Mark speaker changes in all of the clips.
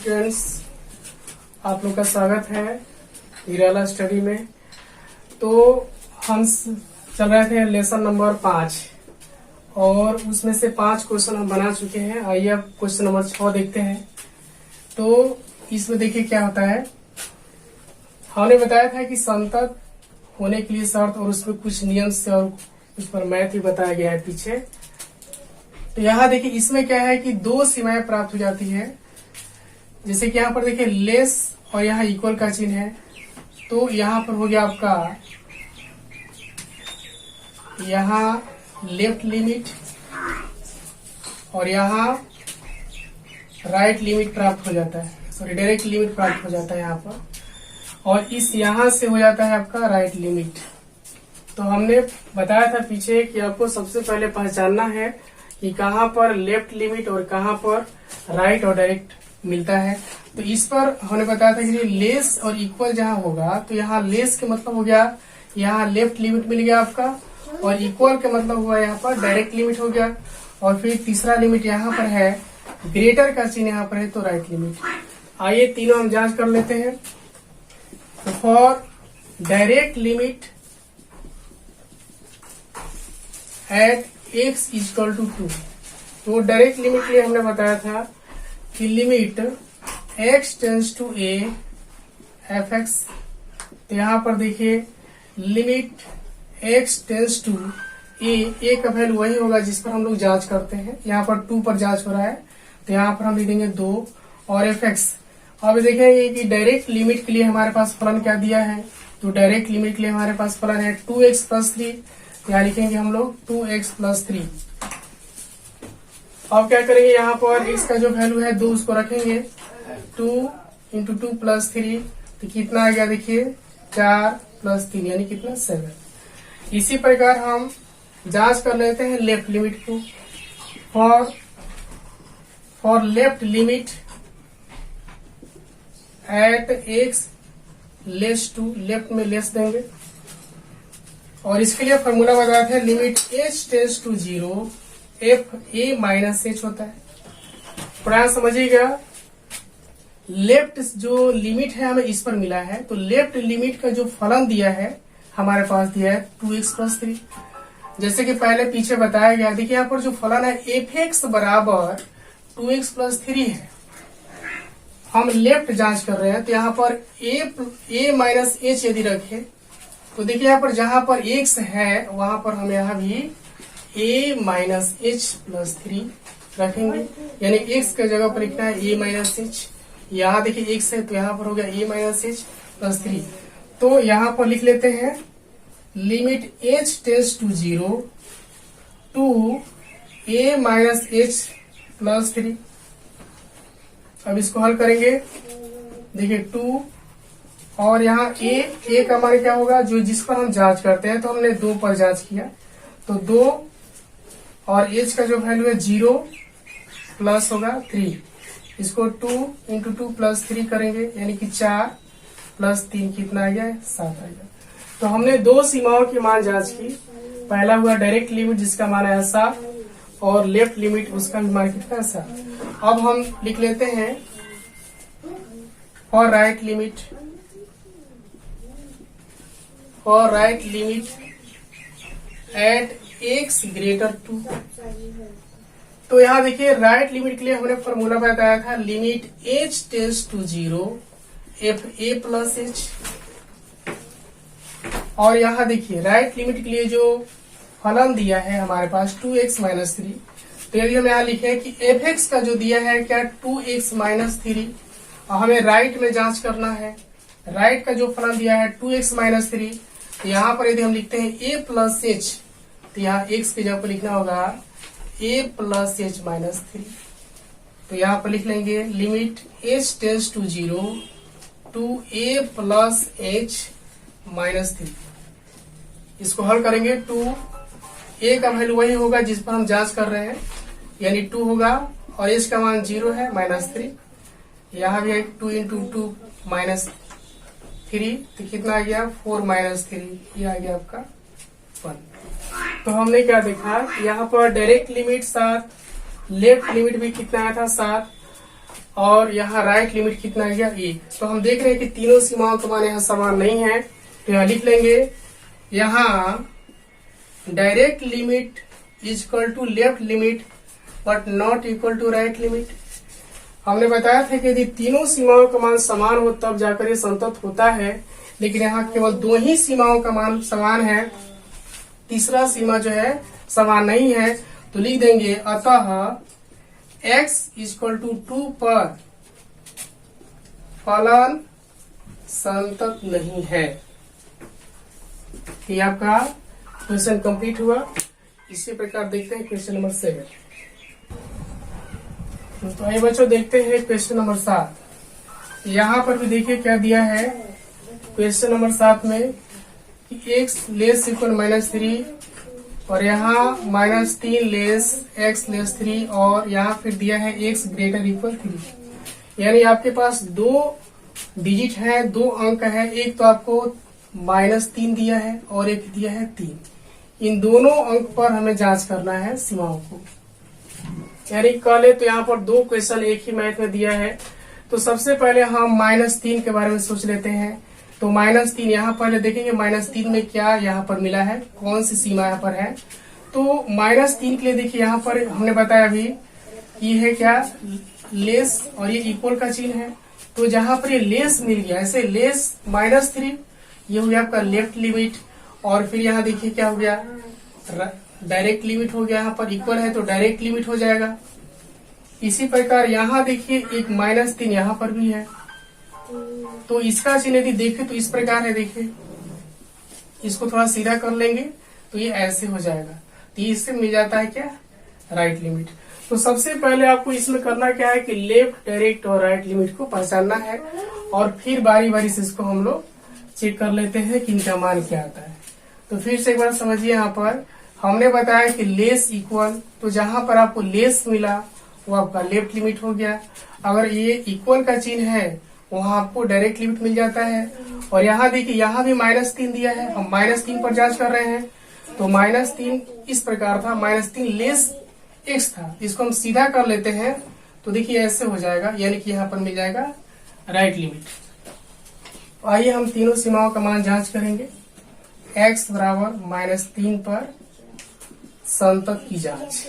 Speaker 1: Students, आप लोग का स्वागत है निराला स्टडी में। तो हम चल रहे थे लेसन नंबर 5 और उसमें से 5 क्वेश्चन हम बना चुके हैं। आइए अब क्वेश्चन नंबर 6 देखते हैं। तो इसमें देखिए क्या होता है। हमने बताया था कि संतत होने के लिए शर्त और उसमें कुछ नियम से और उस पर मैथ भी बताया गया है पीछे। तो यहाँ देखिए इसमें क्या है कि दो सीमाएं प्राप्त हो जाती है। जैसे कि यहाँ पर देखिए लेस और यहाँ इक्वल का चिन्ह है, तो यहाँ पर हो गया आपका यहाँ लेफ्ट लिमिट और यहाँ राइट लिमिट प्राप्त हो जाता है, सॉरी डायरेक्ट लिमिट प्राप्त हो जाता है यहाँ पर, और इस यहाँ से हो जाता है आपका राइट लिमिट। तो हमने बताया था पीछे कि आपको सबसे पहले पहचानना है कि कहाँ पर लेफ्ट लिमिट और कहाँ पर राइट और डायरेक्ट मिलता है। तो इस पर हमने बताया था कि लेस और इक्वल जहाँ होगा तो यहाँ लेस के मतलब हो गया यहाँ लेफ्ट लिमिट मिल गया आपका, और इक्वल के मतलब हुआ यहाँ पर डायरेक्ट लिमिट हो गया, और फिर तीसरा लिमिट यहाँ पर है ग्रेटर का चिन्ह यहाँ पर है तो राइट लिमिट। आइए तीनों हम जांच कर लेते हैं। तो for direct limit at x equal to 2, तो डायरेक्ट लिमिट के लिए हमने बताया था कि limit x tends to a f x. तो यहाँ पर देखिए limit x tends to a का वैल्यू वही होगा जिस पर हम लोग जांच करते हैं। यहाँ पर 2 पर जांच हो रहा है तो यहाँ पर हम लिख देंगे 2 और एफ एक्स। अब देखेंगे कि डायरेक्ट लिमिट के लिए हमारे पास फलन क्या दिया है। तो डायरेक्ट लिमिट के लिए हमारे पास फलन है 2x प्लस 3, यहाँ लिखेंगे हम लोग 2x प्लस 3। अब क्या करेंगे, यहाँ पर x का जो वैल्यू है 2 उसको रखेंगे, 2 इंटू 2 प्लस 3, तो कितना आ गया देखिए 4 प्लस 3 यानी कितना 7। इसी प्रकार हम जांच कर लेते हैं लेफ्ट लिमिट को। For left limit at x less to, left में लेस देंगे, और इसके लिए फॉर्मूला बताया था limit h tends to 0 f a minus h होता है। थोड़ा समझिएगा, लेफ्ट जो लिमिट है हमें इस पर मिला है, तो लेफ्ट लिमिट का जो फलन दिया है हमारे पास दिया है 2x प्लस 3। जैसे कि पहले पीछे बताया गया, देखिए यहाँ पर जो फलन है एफ एक्स बराबर 2x प्लस 3 है। हम लेफ्ट जांच कर रहे हैं तो यहाँ पर ए माइनस एच यदि रखे तो देखिए यहाँ पर जहां पर x है वहां पर हम यहाँ भी a माइनस एच प्लस 3 रखेंगे, यानी x के जगह पर लिखना है a माइनस एच। यहाँ देखिए x है तो यहाँ पर हो गया a माइनस एच प्लस 3। तो यहाँ पर लिख लेते हैं limit h tends to 0 two a minus h plus 3। अब इसको हल करेंगे, देखिए 2 और यहाँ ए का मान क्या होगा जो जिस पर हम जांच करते हैं, तो हमने 2 पर जांच किया तो 2 और एच का जो वैल्यू है 0 प्लस होगा 3। इसको 2 इंटू 2 प्लस 3 करेंगे यानी कि 4 प्लस 3 कितना आ गया 7 आ गया। तो हमने 2 सीमाओं की मान जांच की। पहला हुआ डायरेक्ट लिमिट जिसका मान है 7 और लेफ्ट लिमिट उसका भी मान कितना 7। अब हम लिख लेते हैं for right limit at x greater to. तो यहाँ देखिए राइट लिमिट के लिए हमने फॉर्मूला बताया था limit h tends to 0 f a plus h, और यहाँ देखिए राइट लिमिट के लिए जो फलन दिया है हमारे पास 2x माइनस 3। तो यदि हम यहाँ लिखे कि एफ एक्स का जो दिया है क्या 2x माइनस 3, और हमें राइट में जांच करना है, राइट का जो फलन दिया है 2x माइनस 3, तो यहाँ पर यदि हम लिखते हैं a प्लस एच तो यहाँ x की जगह पर लिखना होगा a प्लस एच माइनस 3। तो यहाँ पर लिख लेंगे limit h tends to 0 two a plus h minus 3। इसको हल करेंगे, 2 a का वैल्यू वही होगा जिस पर हम जांच कर रहे हैं यानी 2 होगा, और h का मान 0 है माइनस 3। यहाँ भी 2 इंटू 2 माइनस 3 तो कितना आ गया 4 माइनस 3, ये आ गया आपका 1। तो हमने क्या देखा, यहाँ पर डायरेक्ट लिमिट 7, लेफ्ट लिमिट भी कितना आया था 7, और यहाँ राइट लिमिट कितना आ गया ए। तो हम देख रहे हैं कि तीनों सीमाओं का मान यहाँ समान नहीं है, तो यहाँ लिख लेंगे यहाँ direct limit is equal to left limit but not equal to right limit. हमने बताया था कि यदि तीनों सीमाओं का मान समान हो तब जाकर ये संतत होता है, लेकिन यहाँ केवल 2 ही सीमाओं का मान समान है, तीसरा सीमा जो है समान नहीं है। तो लिख देंगे अतः x इक्वल टू 2 पर फलन संतत नहीं है। ये आपका क्वेश्चन कंप्लीट हुआ। इसी प्रकार देखते हैं क्वेश्चन नंबर 7। तो आइए बच्चों देखते हैं क्वेश्चन नंबर 7। यहाँ पर भी देखिए क्या दिया है क्वेश्चन नंबर 7 में कि x लेस इक्वल -3 और यहाँ -3 लेस x लेस 3 और यहाँ फिर दिया है x ग्रेटर इक्वल 3। यानी आपके पास 2 डिजिट है, 2 अंक है, एक तो आपको -3 दिया है और एक दिया है 3। इन दोनों अंक पर हमें जांच करना है सीमाओं को। यानी कह ले तो यहाँ पर 2 क्वेश्चन एक ही मैथ में दिया है। तो सबसे पहले हम -3 के बारे में सोच लेते हैं। तो -3 यहाँ पहले देखेंगे -3 में क्या यहाँ पर मिला है, कौन सी सीमा यहाँ पर है। तो -3 के लिए देखिए यहाँ पर हमने बताया अभी ये है क्या लेस और ये इक्वल का चिन्ह है। तो जहां पर ये लेस मिल गया, ऐसे लेस -3 ये हो गया आपका लेफ्ट लिमिट। और फिर यहाँ देखिए क्या हो गया डायरेक्ट लिमिट हो गया, यहाँ पर इक्वल है तो डायरेक्ट लिमिट हो जाएगा। इसी प्रकार यहाँ देखिए एक -3 यहाँ पर भी है, तो इसका चिन्ह यदि देखे तो इस प्रकार है। देखिए इसको थोड़ा सीधा कर लेंगे तो ये ऐसे हो जाएगा, तो इससे मिल जाता है क्या राइट लिमिट। तो सबसे पहले आपको इसमें करना क्या है कि लेफ्ट डायरेक्ट और राइट लिमिट को पहचानना है और फिर बारी बारी से इसको हम लोग चेक कर लेते हैं कि इनका मान क्या आता है। तो फिर से एक बार समझिए, यहाँ पर हमने बताया कि लेस इक्वल, तो जहां पर आपको लेस मिला वो आपका लेफ्ट लिमिट हो गया। अगर ये इक्वल का चिन्ह है वहां आपको डायरेक्ट लिमिट मिल जाता है। और यहाँ देखिए यहाँ भी -3 दिया है, हम -3 पर जांच कर रहे हैं। तो -3 इस प्रकार था, -3 लेस x था, इसको हम सीधा कर लेते हैं तो देखिए ऐसे हो जाएगा, यानी कि यहाँ पर मिल जाएगा राइट लिमिट। आइए हम तीनों सीमाओं का मान जांच करेंगे। x बराबर -3 पर संतत की जांच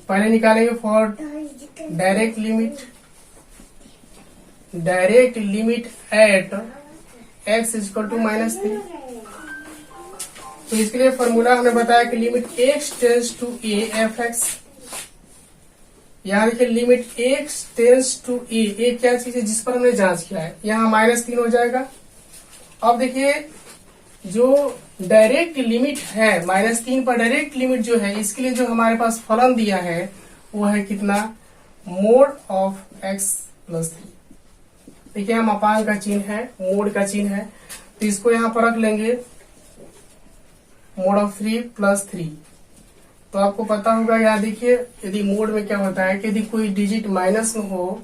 Speaker 1: पहले निकालेंगे for direct limit at x equal to -3। तो इसके लिए फॉर्मूला हमने बताया कि limit x tends to a f x. यहाँ देखिए limit x tends to a क्या चीज है जिस पर हमने जांच किया है, यहाँ -3 हो जाएगा। अब देखिए जो डायरेक्ट लिमिट है -3 पर डायरेक्ट लिमिट जो है, इसके लिए जो हमारे पास फलन दिया है वो है कितना मोड ऑफ x प्लस 3। देखिए हम अपांग का चिन्ह है, मोड का चिन्ह है, तो इसको यहाँ पर रख लेंगे मोड ऑफ 3 प्लस 3। तो आपको पता होगा यहाँ देखिए यदि मोड में क्या होता है कि यदि कोई डिजिट माइनस में हो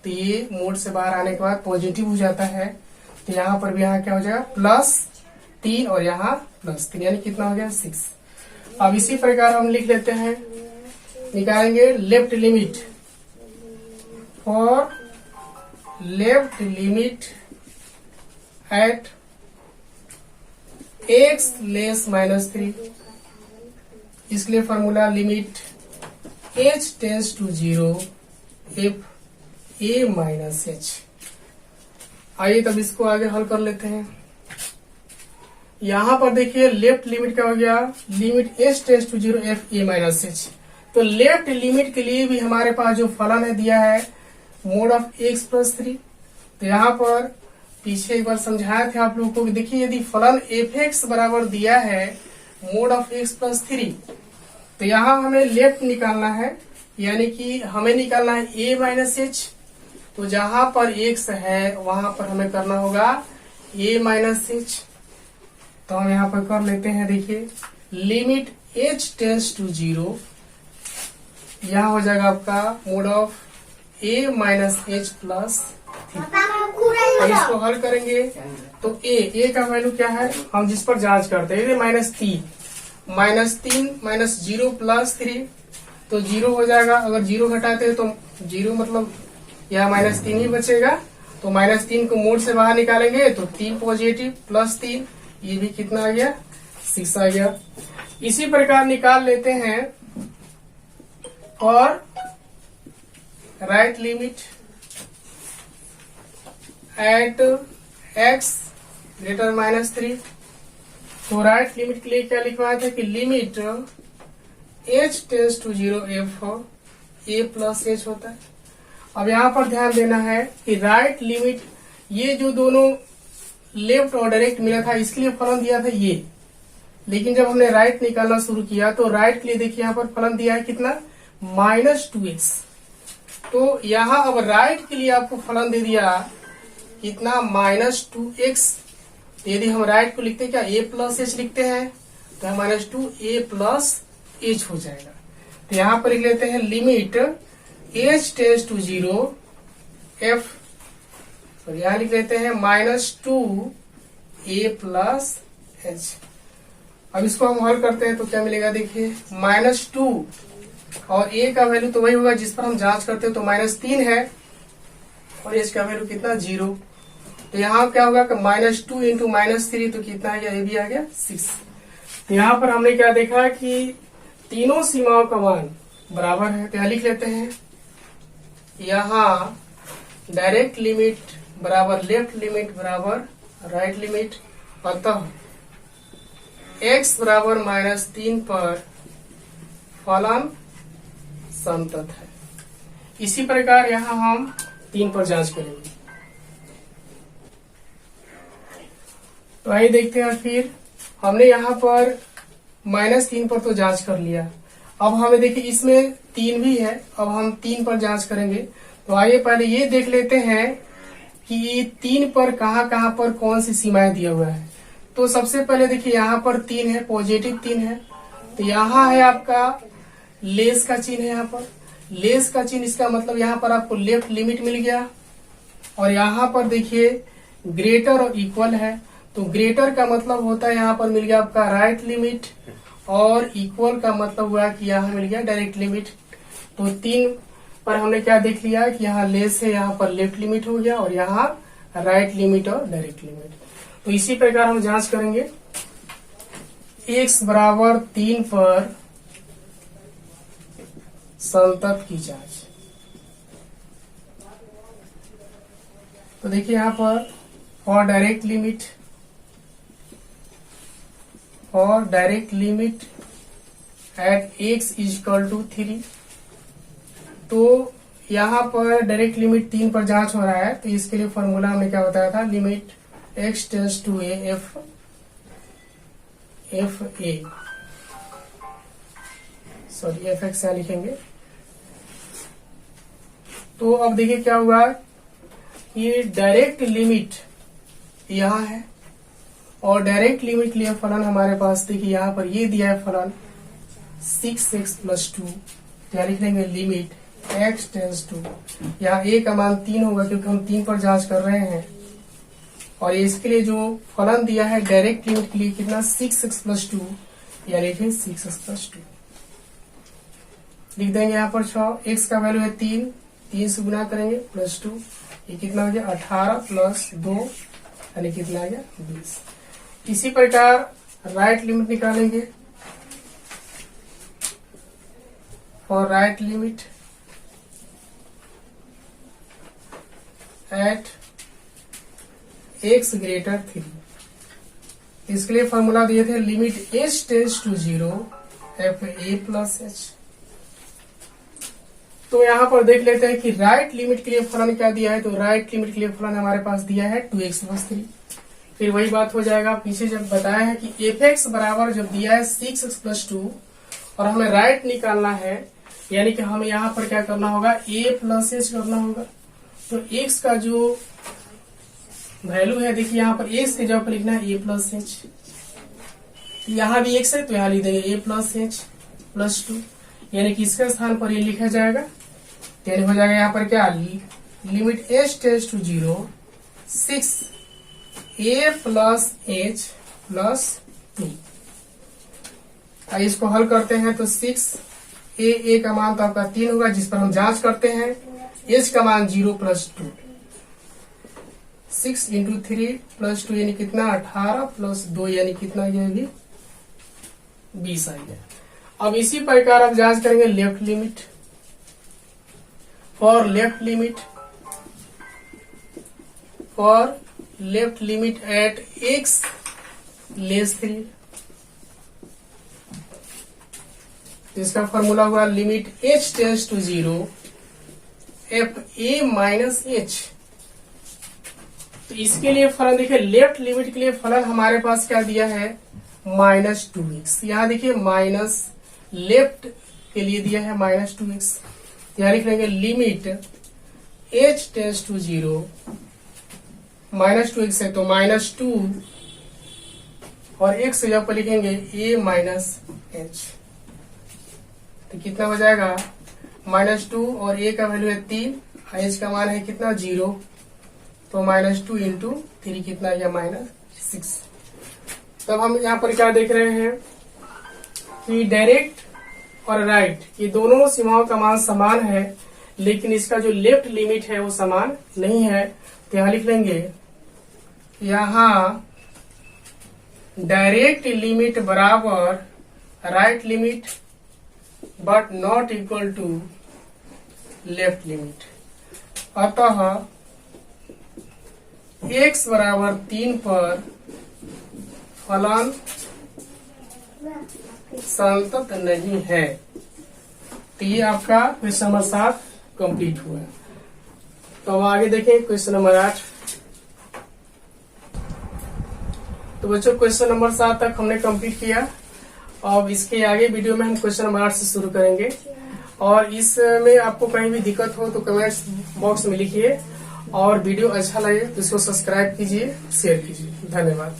Speaker 1: तो ये मोड से बाहर आने के बाद पॉजिटिव हो जाता है। तो यहाँ पर भी यहाँ क्या हो जाएगा +3 और यहाँ +3, यानी कितना हो गया 6। अब इसी प्रकार हम लिख लेते हैं, निकालेंगे left limit for left limit at x less -3। इसके लिए formula limit h tends to 0 if a minus h। आइए तब इसको आगे हल कर लेते हैं। यहाँ पर देखिए लेफ्ट लिमिट क्या हो गया, limit h tends to 0 f a minus h। तो लेफ्ट लिमिट के लिए भी हमारे पास जो फलन है दिया है मोड ऑफ x प्लस 3। तो यहाँ पर पीछे एक बार समझाए थे आप लोगों को कि देखिए यदि फलन एफ एक्स बराबर दिया है मोड ऑफ x प्लस 3, तो यहाँ हमें लेफ्ट निकालना है, यानी कि हमें निकालना है a माइनस h। तो जहां पर x है वहां पर हमें करना होगा a माइनस h। तो हम यहाँ पर कर लेते हैं, देखिए लिमिट h टेंस टू 0, यहाँ हो जाएगा आपका mode of a minus h plus 3। इसको हल करेंगे तो a का वैल्यू क्या है हम जिस पर जांच करते हैं -3 -0 प्लस 3। तो 0 हो जाएगा। अगर 0 घटाते हैं तो 0 मतलब यहाँ -3 ही बचेगा। तो -3 को मोड से बाहर निकालेंगे तो 3 पॉजिटिव प्लस 3, ये भी कितना आ गया 6 आ गया। इसी प्रकार निकाल लेते हैं और right limit at x greater -3। तो राइट लिमिट के लिए क्या लिखवाया था कि limit h tends to 0 f a plus h होता है। अब यहाँ पर ध्यान देना है कि राइट लिमिट, ये जो दोनों लेफ्ट और डायरेक्ट मिला था इसके लिए फलन दिया था ये, लेकिन जब हमने राइट निकालना शुरू किया तो राइट के लिए देखिए यहाँ पर फलन दिया है कितना -2x। तो यहाँ अब राइट के लिए आपको फलन दे दिया कितना -2x। यदि हम राइट को लिखते हैं क्या a प्लस h लिखते हैं तो -2a प्लस h हो जाएगा। तो यहाँ पर लिख लेते हैं limit h tends to 0 f, तो यहाँ लिख लेते हैं -2a प्लस h। अब इसको हम हल करते हैं तो क्या मिलेगा देखिए -2 और a का वैल्यू तो वही होगा जिस पर हम जांच करते हैं, तो -3 है और h का वैल्यू कितना 0। तो यहाँ क्या होगा कि -2 इंटू -3 तो कितना आ गया, ये भी आ गया 6। तो यहाँ पर हमने क्या देखा कि तीनों सीमाओं का मान बराबर है। तो यहाँ लिख लेते हैं, यहाँ डायरेक्ट लिमिट बराबर लेफ्ट लिमिट बराबर राइट लिमिट, अतः x बराबर -3 पर फलन संतत है। इसी प्रकार यहाँ हम 3 पर जांच करेंगे। तो आइए देखते हैं, फिर हमने यहाँ पर -3 पर तो जांच कर लिया। अब हमें देखिए इसमें 3 भी है, अब हम 3 पर जांच करेंगे। तो आइए पहले ये देख लेते हैं कि 3 पर कहाँ पर कौन सी सीमाएं दिया हुआ है। तो सबसे पहले देखिए यहाँ पर 3 है, पॉजिटिव 3 है। तो यहाँ है आपका लेस का चिन्ह है, यहाँ पर लेस का चिन्ह, इसका मतलब यहाँ पर आपको लेफ्ट लिमिट मिल गया। और यहाँ पर देखिए ग्रेटर और इक्वल है, तो ग्रेटर का मतलब होता है यहाँ पर मिल गया आपका राइट लिमिट, और इक्वल का मतलब हुआ कि यहाँ मिल गया डायरेक्ट लिमिट। तो 3 पर हमने क्या देख लिया कि यहाँ लेस है, यहाँ पर लेफ्ट लिमिट हो गया, और यहाँ राइट लिमिट और डायरेक्ट लिमिट। तो इसी प्रकार हम जांच करेंगे x बराबर 3 पर संतत की जांच। तो देखिए यहाँ पर for direct limit at x equal to 3। तो यहाँ पर डायरेक्ट लिमिट 3 पर जांच हो रहा है, तो इसके लिए फॉर्मूला हमने क्या बताया था, limit x tends to a f a, sorry f x यहाँ लिखेंगे। तो अब देखिए क्या हुआ, ये डायरेक्ट लिमिट यहाँ है और डायरेक्ट लिमिट लिए फलन हमारे पास देखिए यहाँ पर ये दिया है फलन 6x प्लस 2। क्या लिख लेंगे लिमिट x टेंड्स टू, यहाँ a का मान 3 होगा क्योंकि हम 3 पर जांच कर रहे हैं। और इसके लिए जो फलन दिया है डायरेक्ट लिमिट के लिए कितना 6x प्लस 2, या लिखे 6x प्लस 2 लिख देंगे। यहाँ पर 6, x का वैल्यू है 3 से गुना करेंगे प्लस 2, ये कितना हो गया 18 प्लस 2 यानी कितना आ गया 20। इसी प्रकार राइट लिमिट निकालेंगे। For right limit at x greater 3, इसके लिए फॉर्मूला दिए थे limit h tends to 0 f a plus h। तो यहाँ पर देख लेते हैं कि राइट लिमिट के लिए फलन क्या दिया है। तो राइट लिमिट के लिए फलन हमारे पास दिया है 2x प्लस 3। फिर वही बात हो जाएगा, पीछे जब बताया है कि f(x) बराबर जब दिया है 6x प्लस 2 और हमें राइट निकालना है, यानी कि हमें यहाँ पर क्या करना होगा a प्लस h करना होगा। तो x का जो वैल्यू है देखिए यहाँ पर x की जगह पर लिखना है a प्लस h, यहाँ भी x है तो यहाँ लिख देंगे a प्लस h प्लस 2, यानी कि इसके स्थान पर ये लिखा जाएगा। यानी हो जाएगा यहाँ पर क्या limit h tends to 0 6 a plus h plus 2। इसको हल करते हैं तो 6 ए का मान तो आपका 3 होगा, जिस पर हम जांच करते हैं। एच का मान 0 + 2, 6 × 3 + 2 यानी कितना 18 + 2 यानी कितना, ये भी 20 आ गया। अब इसी प्रकार आप जांच करेंगे left limit. For left limit at x less 3, इसका फॉर्मूला हुआ limit h tends to 0 f a minus h। तो इसके लिए फलन देखिए, लेफ्ट लिमिट के लिए फलन हमारे पास क्या दिया है -2x। यहाँ देखिए माइनस लेफ्ट के लिए दिया है -2x। यहाँ लिख लेंगे limit h tends to 0, -2x है तो -2 और x जब पर लिखेंगे a माइनस h, तो कितना हो जाएगा -2 और a का वैल्यू है 3, h का मान है कितना 0, तो -2 × 3 कितना है -6। तब हम यहाँ पर क्या देख रहे हैं कि डायरेक्ट और राइट ये दोनों सीमाओं का मान समान है, लेकिन इसका जो लेफ्ट लिमिट है वो समान नहीं है। तो यहाँ लिख लेंगे, यहाँ डायरेक्ट लिमिट बराबर right limit but not equal to left limit. अतः x बराबर 3 पर फलन संतत नहीं है। तो ये आपका क्वेश्चन नंबर 7 कंप्लीट हुआ। तो अब आगे देखें क्वेश्चन नंबर 8। तो बच्चों क्वेश्चन नंबर 7 तक हमने कंप्लीट किया। अब इसके आगे वीडियो में हम क्वेश्चन नंबर 8 से शुरू करेंगे। और इसमें आपको कहीं भी दिक्कत हो तो कमेंट्स बॉक्स में लिखिए, और वीडियो अच्छा लगे तो इसको सब्सक्राइब कीजिए, शेयर कीजिए। धन्यवाद।